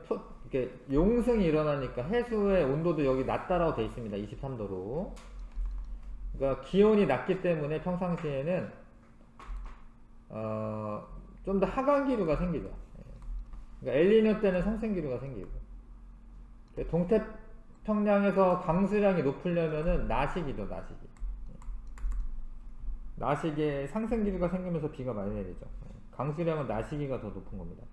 이렇게 용승이 일어나니까 해수의 온도도 여기 낮다라고 되어 있습니다. 23도로. 그러니까 기온이 낮기 때문에 평상시에는 좀 더 하강 기류가 생기죠. 그러니까 엘니뇨 때는 상승 기류가 생기고. 동태평양에서 강수량이 높으려면은 나시기죠, 나시기. 나시기에 상승 기류가 생기면서 비가 많이 내리죠. 강수량은 나시기가 더 높은 겁니다.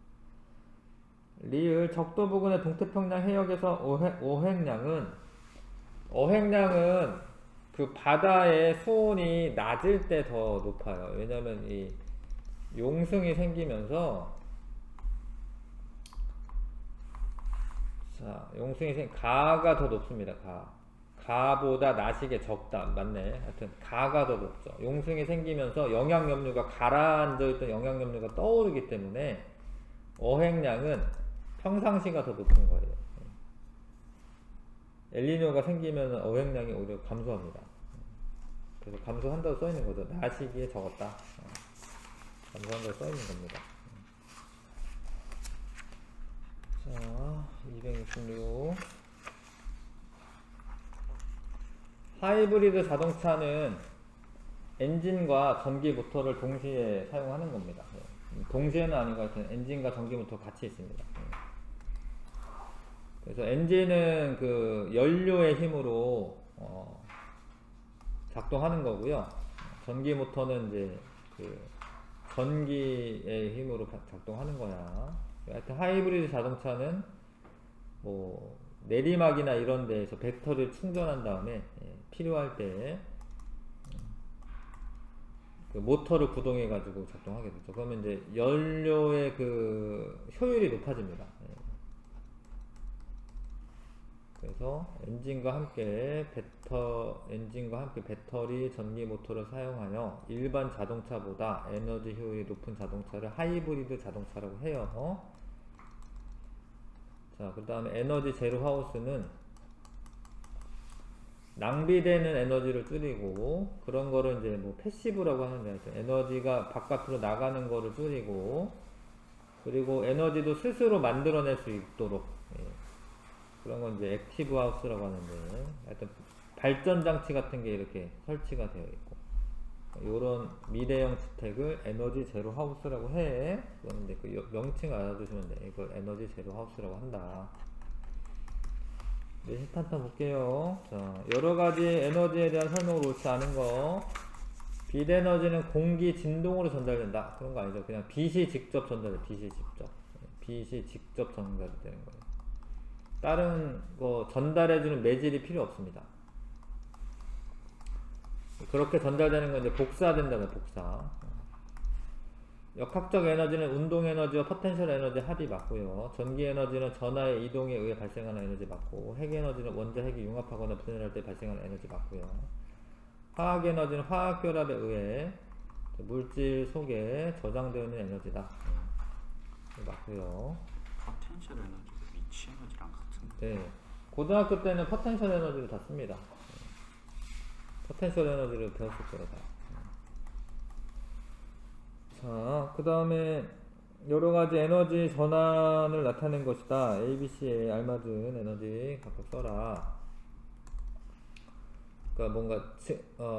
리을 적도 부근의 동태평양 해역에서 어획량은 그 바다의 수온이 낮을 때 더 높아요. 왜냐면 이 용승이 생기면서 가가 더 높습니다. 가보다 나시게 적다. 맞네. 하여튼 가가 더 높죠. 용승이 생기면서 영양염류가 가라앉아 있던 영양염류가 떠오르기 때문에 어획량은 평상시가 더 높은 거예요. 엘니뇨가 생기면 어획량이 오히려 감소합니다. 그래서 감소한다고 써있는 거죠. 나시기에 적었다. 감소한다고 써있는 겁니다. 자, 266. 하이브리드 자동차는 엔진과 전기 모터를 동시에 사용하는 겁니다. 동시에는 아니고 하여튼 엔진과 전기 모터 같이 있습니다. 그래서 엔진은 그 연료의 힘으로 작동하는 거고요. 전기 모터는 이제 그 전기의 힘으로 작동하는 거야. 하여튼 하이브리드 자동차는 뭐 내리막이나 이런 데에서 배터리를 충전한 다음에 필요할 때 그 모터를 구동해 가지고 작동하게 되죠. 그러면 이제 연료의 그 효율이 높아집니다. 그래서 엔진과 함께 배터리 전기 모터를 사용하여 일반 자동차보다 에너지 효율이 높은 자동차를 하이브리드 자동차라고 해요. 자, 그 다음에 에너지 제로 하우스는 낭비되는 에너지를 줄이고, 그런 거를 이제 뭐 패시브라고 하는데, 에너지가 바깥으로 나가는 거를 줄이고, 그리고 에너지도 스스로 만들어낼 수 있도록, 그런 건 이제 액티브 하우스라고 하는데, 하여튼 발전 장치 같은 게 이렇게 설치가 되어 있고, 요런 미래형 주택을 에너지 제로 하우스라고 해. 그런데 그 명칭 알아두시면 돼. 이걸 에너지 제로 하우스라고 한다. 네, 시탄탄 볼게요. 자, 여러가지 에너지에 대한 설명을 옳지 않은 거. 빛 에너지는 공기 진동으로 전달된다. 그런 거 아니죠. 그냥 빛이 직접 전달돼. 빛이 직접 전달되는 거예요. 다른 거 전달해주는 매질이 필요 없습니다. 그렇게 전달되는 건 이제 복사된다는 복사. 역학적 에너지는 운동 에너지와 포텐셜 에너지 합이 맞고요. 전기 에너지는 전하의 이동에 의해 발생하는 에너지 맞고, 핵 에너지는 원자 핵이 융합하거나 분열할 때 발생하는 에너지 맞고요. 화학 에너지는 화학 결합에 의해 물질 속에 저장되어 있는 에너지다. 맞고요.
포텐셜 에너지가 위치 에너지랑 같은데.
네. 고등학교 때는 포텐셜 에너지를 다 씁니다. 포텐셜 에너지를 배웠을 거다. 자, 그 다음에 여러가지 에너지 전환을 나타낸 것이다. ABC에 알맞은 에너지 각각 써라. 그러니까 뭔가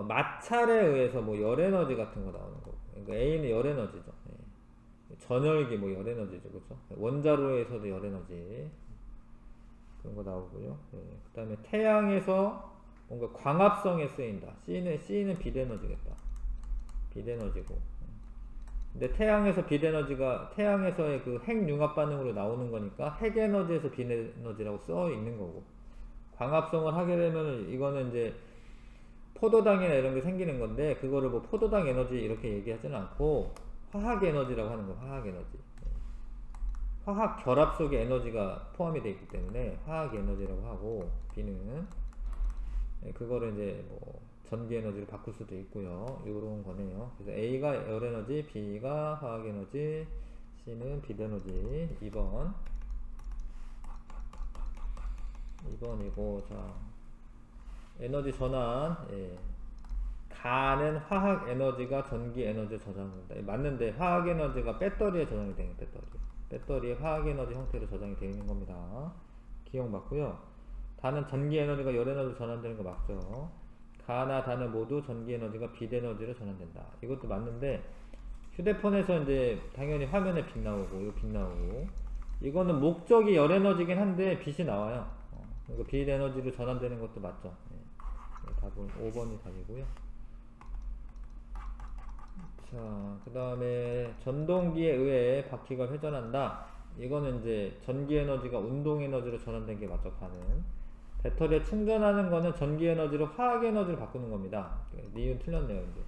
마찰에 의해서 뭐 열에너지 같은 거 나오는 거고, 그러니까 A는 열에너지죠. 전열기 뭐 열에너지죠, 그렇죠? 원자로에서도 열에너지 그런 거 나오고요. 그 다음에 태양에서 뭔가 광합성에 쓰인다. C는 빛에너지겠다. 빛에너지고. 근데 태양에서 빛에너지가 태양에서의 그 핵융합 반응으로 나오는 거니까 핵에너지에서 빛에너지라고 써 있는 거고, 광합성을 하게 되면 이거는 이제 포도당이나 이런 게 생기는 건데, 그거를 뭐 포도당 에너지 이렇게 얘기하지는 않고 화학 에너지라고 하는 거. 화학 에너지. 화학 결합 속에 에너지가 포함이 되어 있기 때문에 화학 에너지라고 하고, B는 그거를 이제 뭐 전기 에너지로 바꿀 수도 있고요. 요런 거네요. 그래서 A가 열 에너지, B가 화학 에너지, C는 빛 에너지. 2번이고, 자, 에너지 전환. 예. 가는 화학 에너지가 전기 에너지에 저장된다. 맞는데 화학 에너지가 배터리에 저장이 되는 배터리에 화학 에너지 형태로 저장이 되어 있는 겁니다. 기억 맞고요. 다는 전기 에너지가 열 에너지로 전환되는 거 맞죠? 가나 다는 모두 전기 에너지가 빛 에너지로 전환된다. 이것도 맞는데 휴대폰에서 이제 당연히 화면에 빛 나오고 이거 빛 나오고 이거는 목적이 열 에너지긴 한데 빛이 나와요. 그러니까 빛 에너지로 전환되는 것도 맞죠? 답은 5번이 답이고요. 자, 그 다음에 전동기에 의해 바퀴가 회전한다. 이거는 이제 전기 에너지가 운동 에너지로 전환된 게 맞죠, 가는. 배터리에 충전하는 거는 전기 에너지로 화학 에너지로 바꾸는 겁니다. 니은 틀렸네요, 이제.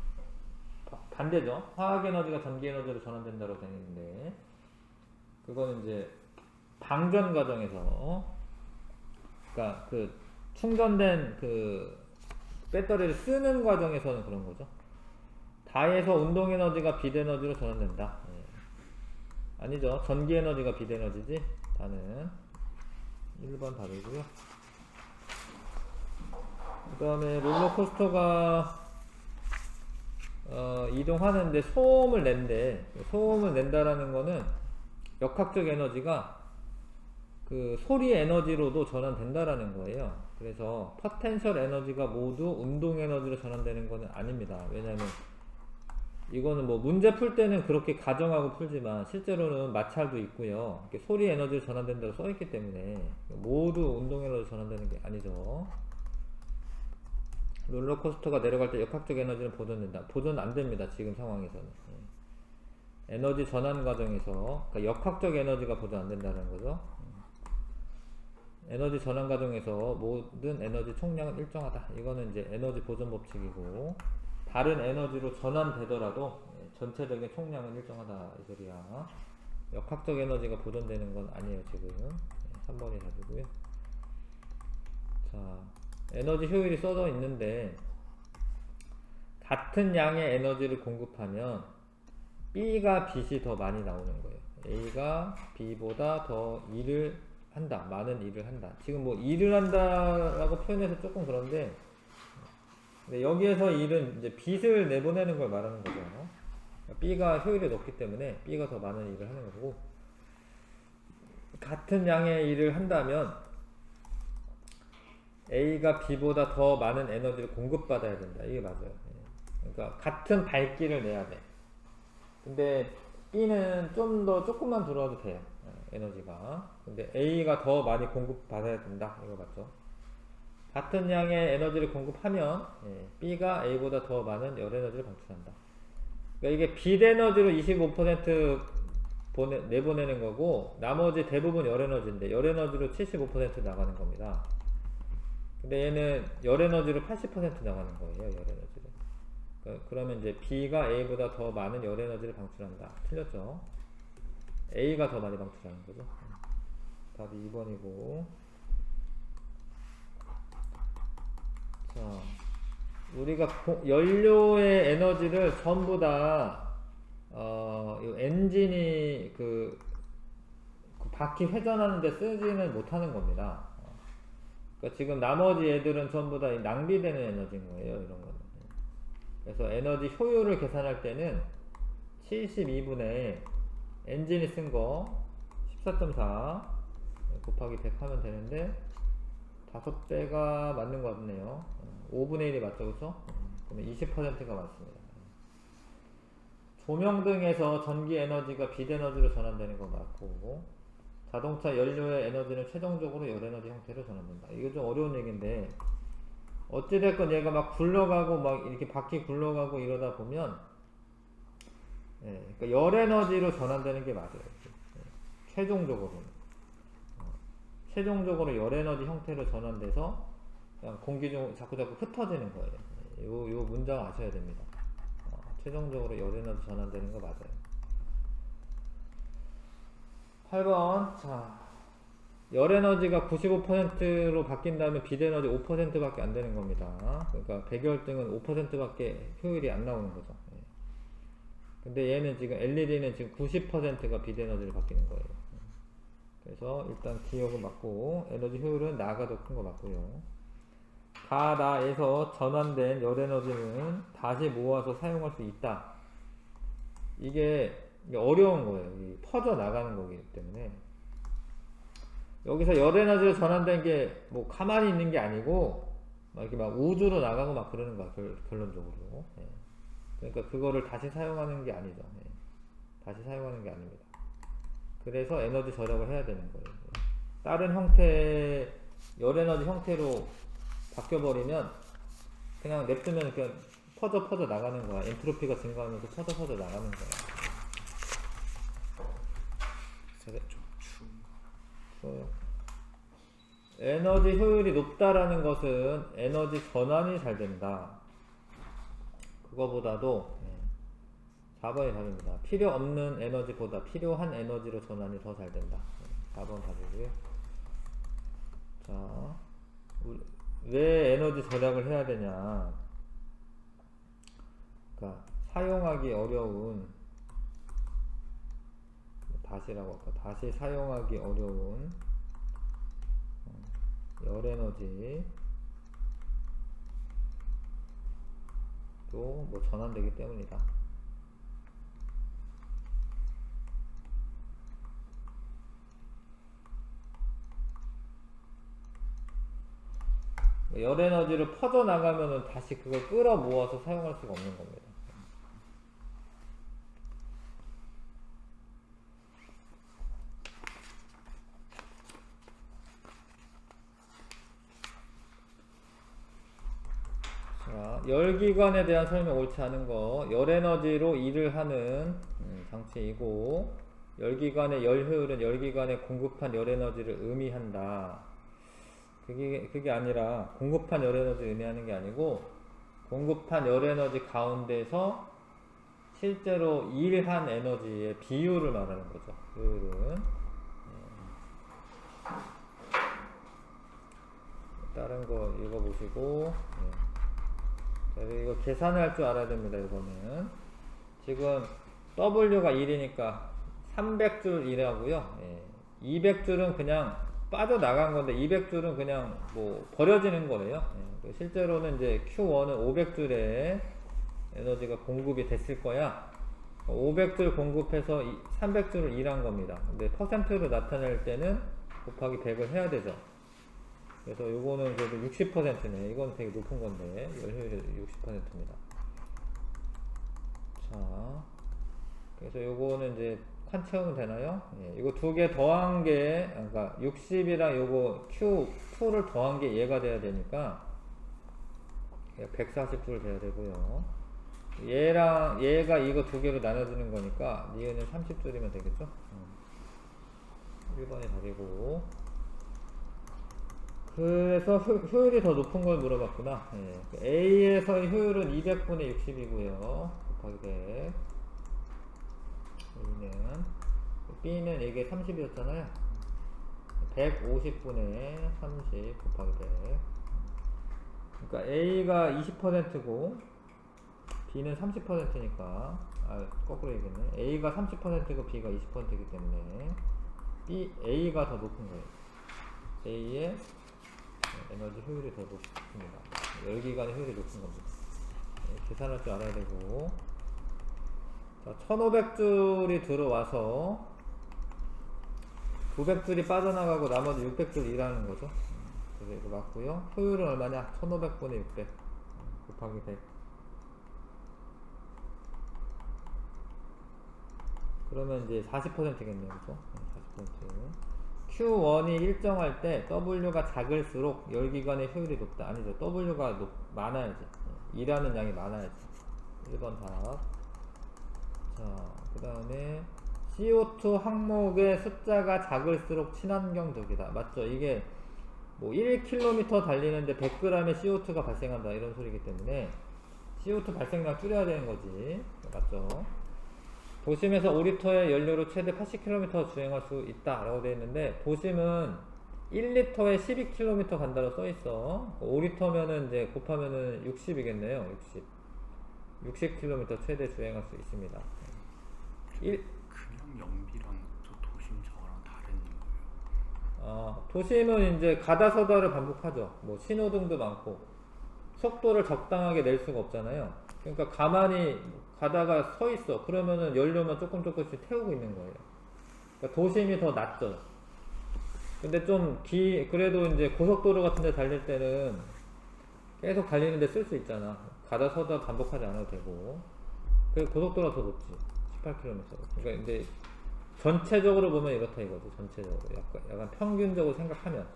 반대죠. 화학 에너지가 전기 에너지로 전환된다고 되어 있는데, 그거는 이제 방전 과정에서, 그러니까 그 충전된 그 배터리를 쓰는 과정에서는 그런 거죠. 다에서 운동 에너지가 빛 에너지로 전환된다. 아니죠. 전기 에너지가 빛 에너지지. 다는 1번 답이고요. 그 다음에 롤러코스터가 이동하는데 소음을 낸대. 소음을 낸다라는 거는 역학적 에너지가 그 소리 에너지로도 전환된다라는 거예요. 그래서 포텐셜 에너지가 모두 운동 에너지로 전환되는 거는 아닙니다. 왜냐하면 이거는 뭐 문제 풀 때는 그렇게 가정하고 풀지만 실제로는 마찰도 있고요. 이렇게 소리 에너지로 전환된다고 써있기 때문에 모두 운동 에너지로 전환되는 게 아니죠. 롤러코스터가 내려갈 때 역학적 에너지는 보존된다. 보존 안 됩니다. 지금 상황에서는. 에너지 전환 과정에서 그러니까 역학적 에너지가 보존 안 된다는 거죠. 에너지 전환 과정에서 모든 에너지 총량은 일정하다. 이거는 이제 에너지 보존 법칙이고 다른 에너지로 전환되더라도 전체적인 총량은 일정하다 이 소리야. 역학적 에너지가 보존되는 건 아니에요 지금. 3번이 답이고요. 자, 에너지 효율이 써져 있는데 같은 양의 에너지를 공급하면 B가 빛이 더 많이 나오는 거예요. A가 B보다 더 일을 한다. 많은 일을 한다. 지금 뭐 일을 한다라고 표현해서 조금 그런데 여기에서 일은 이제 빛을 내보내는 걸 말하는 거죠. B가 효율이 높기 때문에 B가 더 많은 일을 하는 거고, 같은 양의 일을 한다면 A가 B보다 더 많은 에너지를 공급받아야 된다. 이게 맞아요. 그러니까 같은 밝기를 내야 돼. 근데 B는 좀 더 조금만 들어와도 돼요. 에너지가. 근데 A가 더 많이 공급받아야 된다. 이거 맞죠? 같은 양의 에너지를 공급하면 B가 A보다 더 많은 열 에너지를 방출한다. 그러니까 이게 빛 에너지로 25% 내보내는 거고 나머지 대부분 열 에너지인데 열 에너지로 75% 나가는 겁니다. 근데 얘는 열 에너지로 80% 나가는 거예요. 열 에너지를. 그러면 이제 B가 A보다 더 많은 열 에너지를 방출한다. 틀렸죠? A가 더 많이 방출하는 거죠. 답이 2번이고. 자, 우리가 연료의 에너지를 전부 다 이 엔진이 그 바퀴 회전하는 데 쓰지는 못하는 겁니다. 그러니까 지금 나머지 애들은 전부 다 낭비되는 에너지인 거예요. 이런 거는. 그래서 에너지 효율을 계산할 때는 72분의 엔진이 쓴 거 14.4 곱하기 100 하면 되는데 5배가 맞는 것 같네요. 5분의 1이 맞죠, 그쵸? 그러면 20%가 맞습니다. 조명등에서 전기 에너지가 빛 에너지로 전환되는 거 맞고, 자동차 연료의 에너지는 최종적으로 열 에너지 형태로 전환된다. 이거 좀 어려운 얘기인데, 어찌됐건 얘가 막 굴러가고, 막 이렇게 바퀴 굴러가고 이러다 보면, 그러니까 열 에너지로 전환되는 게 맞아요. 최종적으로는. 최종적으로 열 에너지 형태로 전환돼서 그냥 공기 중 자꾸 흩어지는 거예요. 요 문장 아셔야 됩니다. 최종적으로 열 에너지 전환되는 거 맞아요. 8번. 자, 열 에너지가 95%로 바뀐다면 빛 에너지 5%밖에 안 되는 겁니다. 그러니까 백열등은 5%밖에 효율이 안 나오는 거죠. 예. 근데 얘는 지금 LED는 지금 90%가 빛 에너지를 바뀌는 거예요. 그래서 일단 기억은 맞고 에너지 효율은 나가 더 큰 거 맞고요. 가나에서 전환된 열 에너지는 다시 모아서 사용할 수 있다. 이게 어려운 거예요. 퍼져 나가는 거기 때문에. 여기서 열 에너지로 전환된 게 뭐 가만히 있는 게 아니고 막 이렇게 막 우주로 나가고 막 그러는 거야. 결론적으로. 예. 그러니까 그거를 다시 사용하는 게 아니죠. 예. 다시 사용하는 게 아닙니다. 그래서 에너지 절약을 해야 되는 거예요. 예. 다른 형태, 열 에너지 형태로 바뀌어버리면 그냥 냅두면 그냥 퍼져 나가는 거야. 엔트로피가 증가하면서 퍼져 나가는 거야.
좀 추운 거.
에너지 효율이 높다라는 것은 에너지 전환이 잘 된다. 그거보다도 4번이 답입니다. 필요 없는 에너지보다 필요한 에너지로 전환이 더 잘 된다. 4번 답이고요. 자, 왜 에너지 절약을 해야 되냐? 그러니까 사용하기 어려운, 다시라고 할까? 다시 사용하기 어려운 열 에너지 또 뭐 전환되기 때문이다. 열 에너지를 퍼져 나가면은 다시 그걸 끌어 모아서 사용할 수가 없는 겁니다. 자, 열기관에 대한 설명 옳지 않은 거. 열 에너지로 일을 하는 장치이고, 열기관의 열 효율은 열기관에 공급한 열 에너지를 의미한다. 그게 아니라 공급한 열 에너지를 의미하는 게 아니고, 공급한 열 에너지 가운데서 실제로 일한 에너지의 비율을 말하는 거죠. 효율은. 다른 거 읽어보시고, 이거 계산할 줄 알아야 됩니다. 이거는 지금 W가 1이니까 300줄 일하고요. 200줄은 그냥 빠져나간 건데 200줄은 그냥 뭐 버려지는 거예요. 실제로는 이제 Q1은 500줄의 에너지가 공급이 됐을 거야. 500줄 공급해서 300줄을 일한 겁니다. 근데 퍼센트로 나타낼 때는 곱하기 100을 해야 되죠. 그래서 요거는 그래도 60%네. 이건 되게 높은 건데 열 효율이 60%입니다. 자, 그래서 요거는 이제 칸 채우면 되나요? 이거 두 개 더한 게, 그러니까 60이랑 요거 Q2를 더한 게 얘가 돼야 되니까 140줄 돼야 되고요. 얘가 이거 두 개로 나눠주는 거니까 얘는 30줄이면 되겠죠? 1번이 답이고. 그래서 효율이 더 높은 걸 물어봤구나. A에서의 효율은 200분의 60이고요. 곱하기 100. A는, B는 이게 30이었잖아요. 150분의 30 곱하기 100. 그러니까 A가 20%고 B는 30%니까, 거꾸로 얘기했네. A가 30%고 B가 20%이기 때문에 A가 더 높은 거예요. A의 에너지 효율이 더 높습니다. 열기관의 효율이 높은 겁니다. 계산할 줄 알아야 되고. 자, 1500줄이 들어와서 900줄이 빠져나가고 나머지 600줄 일하는 거죠. 그래서 이거 맞고요. 효율은 얼마냐? 1500분의 600 곱하기 100. 그러면 이제 40%겠네요. 그죠? 40%. Q1이 일정할 때 W가 작을수록 열기관의 효율이 높다. 아니죠. W가 많아야지. 일하는 양이 많아야지. 1번 답. 자, 그 다음에 CO2 항목의 숫자가 작을수록 친환경 덕이다. 맞죠? 이게 뭐 1km 달리는데 100g의 CO2가 발생한다. 이런 소리이기 때문에 CO2 발생량 줄여야 되는 거지. 맞죠? 도심에서 5리터의 연료로 최대 80km 주행할 수 있다라고 되어 있는데, 도심은 1리터에 12km 간다고 써 있어. 5리터면은 이제 곱하면은 60이겠네요. 60km 최대 주행할 수 있습니다.
그냥 연비랑 저 도심 저거랑 다른 거예요.
도심은 이제 가다 서다를 반복하죠. 뭐 신호등도 많고 속도를 적당하게 낼 수가 없잖아요. 그러니까 가만히 가다가 서 있어. 그러면은 연료만 조금씩 태우고 있는 거예요. 그러니까 도심이 더 낫죠. 근데 좀 그래도 이제 고속도로 같은 데 달릴 때는 계속 달리는데 쓸 수 있잖아. 가다 서다 반복하지 않아도 되고. 그래서 고속도로가 더 높지. 18km. 그러니까 이제 전체적으로 보면 이렇다 이거지. 전체적으로. 약간 평균적으로 생각하면.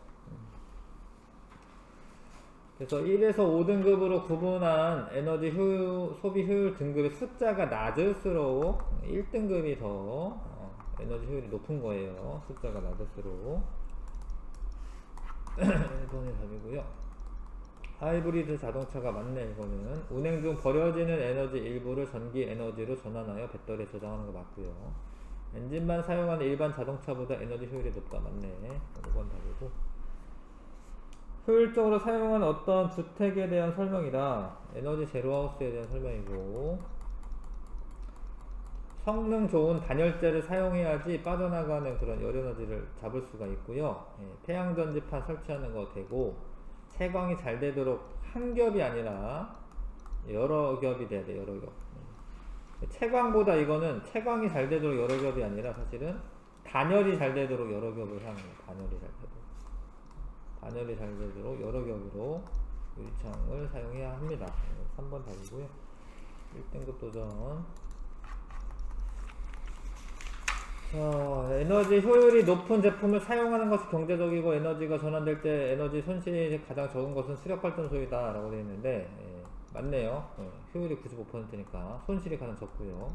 그래서 1에서 5등급으로 구분한 에너지 소비 효율 등급의 숫자가 낮을수록 1등급이 더 에너지 효율이 높은 거예요. 숫자가 낮을수록. 1번이 답이고요. 하이브리드 자동차가 맞네. 이거는 운행 중 버려지는 에너지 일부를 전기 에너지로 전환하여 배터리에 저장하는 거 맞고요. 엔진만 사용하는 일반 자동차보다 에너지 효율이 높다. 맞네. 5번 답이고. 효율적으로 사용하는 어떤 주택에 대한 설명이다. 에너지 제로하우스에 대한 설명이고, 성능 좋은 단열재를 사용해야지 빠져나가는 그런 열에너지를 잡을 수가 있고요. 태양전지판 설치하는 거 되고, 채광이 잘 되도록 한 겹이 아니라 여러 겹이 돼야 돼. 여러 겹. 채광보다 이거는 채광이 잘 되도록 여러 겹이 아니라 사실은 단열이 잘 되도록 여러 겹을 하는 거예요. 단열이 잘 되도록 여러 겹으로 유리창을 사용해야 합니다. 3번 답이고요. 1등급 도전. 에너지 효율이 높은 제품을 사용하는 것이 경제적이고, 에너지가 전환될 때 에너지 손실이 가장 적은 것은 수력발전소이다 라고 되어 있는데, 맞네요. 효율이 95%니까 손실이 가장 적고요.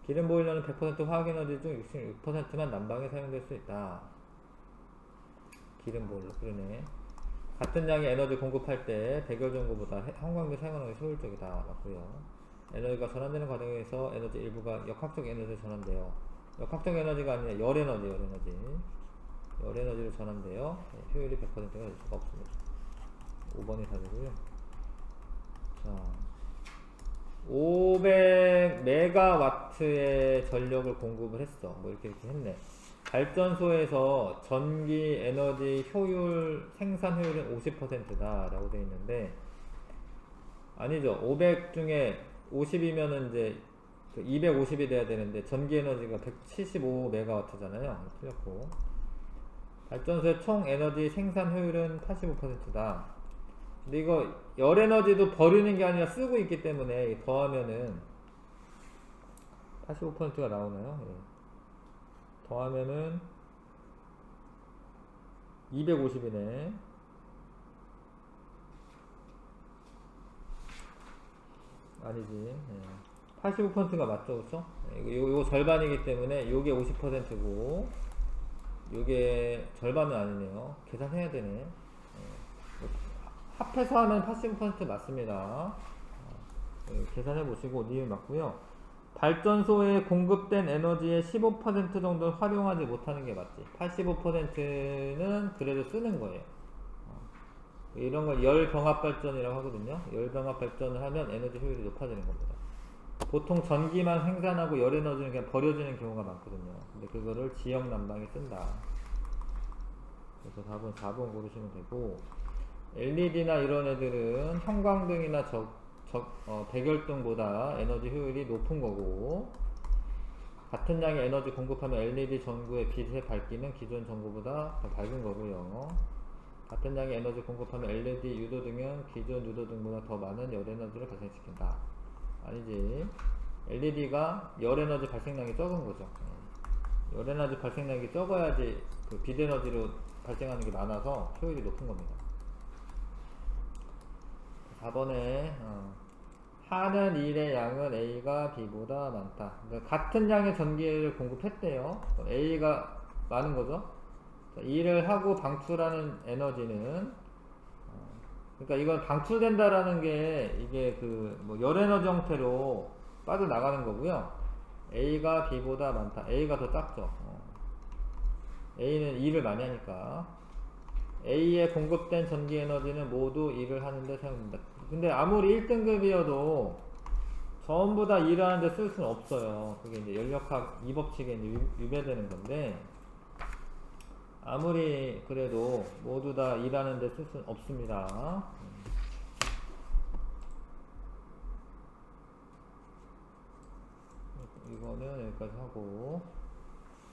기름 보일러는 100% 화학에너지 중 66%만 난방에 사용될 수 있다. 기름 보일러, 그러네. 같은 양의 에너지 공급할 때 백열 전구보다 형광등 사용하는 것이 효율적이다. 맞고요. 에너지가 전환되는 과정에서 에너지 일부가 역학적 에너지로 전환돼요. 역학적 에너지가 아니라 열에너지로 전환돼요. 효율이 100%가 될 수가 없습니다. 5번이 답이고요. 자, 500메가와트의 전력을 공급을 했어. 뭐 이렇게 했네. 발전소에서 전기 에너지 효율, 생산 효율은 50%다 라고 되어 있는데, 아니죠. 500 중에 50이면은 이제 250이 돼야 되는데, 전기 에너지가 175메가와트잖아요. 틀렸고. 발전소의 총 에너지 생산 효율은 85%다. 근데 이거 열 에너지도 버리는 게 아니라 쓰고 있기 때문에 더하면은 85%가 나오나요? 예. 더하면은 250이네. 아니지. 예. 85%가 맞죠, 그쵸? 이거 절반이기 때문에 요게 50%고 요게 절반은 아니네요. 계산해야 되네. 합해서 하면 85% 맞습니다. 계산해 보시고 니은 맞고요. 발전소에 공급된 에너지의 15% 정도는 활용하지 못하는 게 맞지. 85%는 그래도 쓰는 거예요. 이런 걸 열병합 발전이라고 하거든요. 열병합 발전을 하면 에너지 효율이 높아지는 겁니다. 보통 전기만 생산하고 열 에너지는 그냥 버려지는 경우가 많거든요. 근데 그거를 지역 난방에 쓴다. 그래서 답은 4번 고르시면 되고, LED나 이런 애들은 형광등이나 백열등보다 에너지 효율이 높은 거고, 같은 양의 에너지 공급하면 LED 전구의 빛의 밝기는 기존 전구보다 더 밝은 거고요. 같은 양의 에너지 공급하면 LED 유도등은 기존 유도등보다 더 많은 열 에너지를 발생시킨다. 아니지. LED가 열 에너지 발생량이 적은 거죠. 열 에너지 발생량이 적어야지 그 빛 에너지로 발생하는 게 많아서 효율이 높은 겁니다. 4번에 하는 일의 양은 A가 B보다 많다. 그러니까 같은 양의 전기를 공급했대요. A가 많은 거죠. 일을 하고 방출하는 에너지는, 그러니까 이건 방출된다라는 게 이게 그 뭐 열 에너지 형태로 빠져나가는 거고요. A가 B보다 많다. A가 더 작죠. A는 일을 많이 하니까. A에 공급된 전기 에너지는 모두 일을 하는데 사용됩니다. 근데 아무리 1등급이어도 전부 다 일을 하는데 쓸 수는 없어요. 그게 이제 연력학 2법칙에 이제 위배되는 건데, 아무리 그래도 모두 다 일하는데 쓸 수는 없습니다. 이거는 여기까지 하고.